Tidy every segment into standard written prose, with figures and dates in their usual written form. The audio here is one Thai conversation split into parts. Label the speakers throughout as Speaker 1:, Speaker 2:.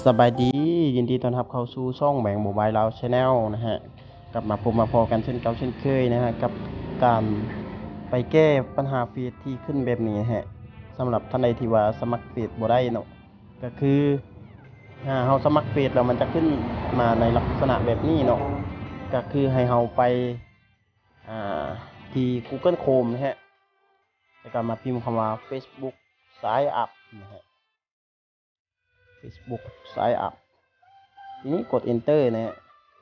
Speaker 1: สบายดียินดีต้อนรับเข้าสู่ช่องแบงค์โมบายเราชาแนลนะฮะกลับมาพบมาพอกันเช่นเก่าเช่นเคยนะฮะกับการไปแก้ปัญหาฟีดที่ขึ้นแบบนี้ฮะสำหรับท่านใดที่ว่าสมัครฟีดบ่ได้เนาะก็คือเฮาสมัครฟีดแล้วมันจะขึ้นมาในลักษณะแบบนี้เนาะก็คือให้เฮาไปอ่าที่ Google Chrome นะฮะแล้วก็มาพิมพ์คำว่า Facebook Sign Up นะฮะ Facebook Sign Up ทีนี้กด enter นะฮะ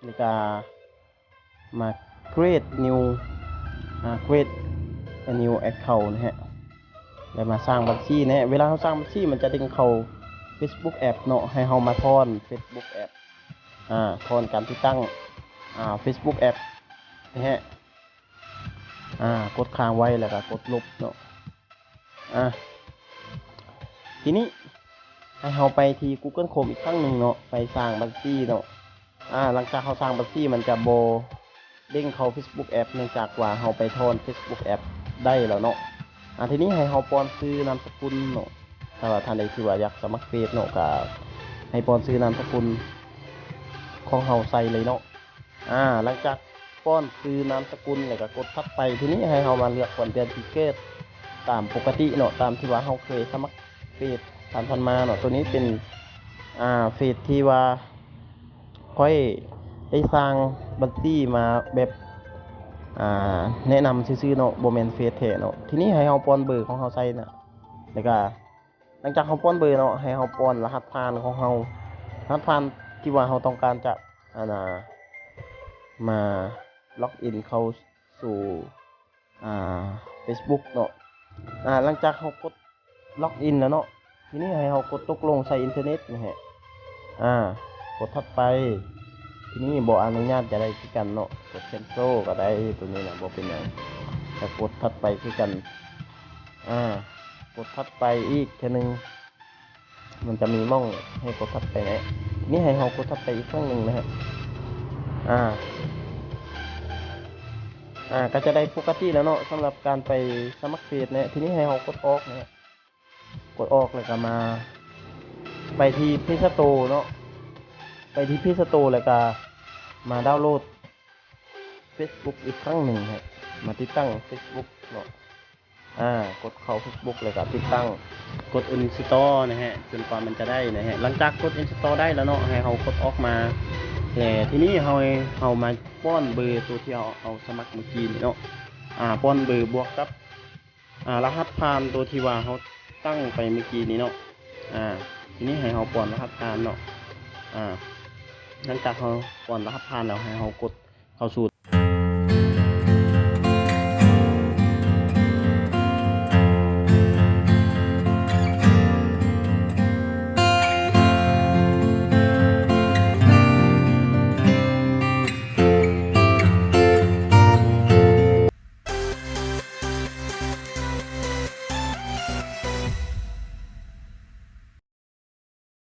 Speaker 1: แล้วก็มา create new create a new account นะฮะแล้วมาสร้างบัญชีนะฮะเวลาเราสร้างบัญชีมันจะดึงเข้า Facebook App เนาะให้เรามาทอน Facebook App ทอนการที่ตั้งFacebook App นะฮะกดค้างไว้แล้วก็กดลบเนาะทีนี้ให้เราไปที่ Google Chrome อีกครั้งหนึ่งเนาะไปสร้างบัญชีเนาะหลังจากเขาสร้างบัญชีมันจะโบเด้งเข้า Facebook App เนื่องจากว่าเราไปทอน Facebook App ได้แล้วเนาะทีนี้ให้เราป้อนชื่อนามสกุลเนาะถ้าว่าท่านใดที่ว่าอยากสมัครเฟซเนาะก็ให้ป้อนชื่อนามสกุลของเราใส่เลยเนาะหลังจากป้อนชื่อนามสกุลแล้วก็กดถัดไปทีนี้ให้เรามาเลือกวันเดือนปีเกิดตามปกติเนาะตามที่ว่าเราเคยสมัครเฟซผ่านๆมาเนาะตัวนี้เป็นเฟซที่ว่าค่อยได้สร้างบัญชีมาแบบแนะนำซื่อๆเนาะบ่แม่นเฟซแท้เนาะทีนี้ให้เฮาป้อนเบอร์ของเฮาใส่น่ะแล้วก็หลังจากเฮาป้อนเบอร์เนาะให้เฮาป้อนรหัสผ่านของเฮารหัสผ่านที่ว่าเฮาต้องการจะมาล็อกอินเข้าสู่อ่า Facebook เนาะหลังจากเฮากดล็อกอินแล้วเนาะทีนี้ให้เฮากดตกลงใช้อินเทอร์เน็ตนะฮะกดถัดไปทีนี้บ่อนุญาตจะได้คือกันเนาะกด cancel ก็ได้ตัวนี้นะบ่เป็นหยังแต่กดถัดไปคือกันกดถัดไปอีกทีนึงมันจะมีม่องให้กดถัดไปนะนี่ให้เรากดถัดไปอีกครั้งหนึ่งนะฮะอ่าก็จะได้ปกติแล้วเนาะสำหรับการไปสมัครเฟซเนี่ยทีนี้ให้เรากดออกนะกดออกแล้วก็มาไปที่ Play Store เนาะไปที่ Play Store แล้วก็มาดาวน์โหลด Facebook อีกครั้งหนึ่งฮะมาติดตั้ง Facebook เนาะกดเข้า Facebook เลยก็ติดตั้งกด Install นะฮะจนกว่ามันจะได้นะฮะหลังจากกด Install ได้แล้วเนาะให้เรากดออกมาแต่ทีนี้เรามาป้อนเบอร์ตัวที่เอาสมัครเมื่อกี้นี่เนาะป้อนเบอร์บวกกับรหัสผ่านตัวที่ว่าเราตั้งไปเมื่อกี้นี้เนาะทีนี้ให้เราป้อนรหัสผ่านเนาะหลังจากเราป้อนรหัสผ่านแล้วให้เรากดเข้าสู่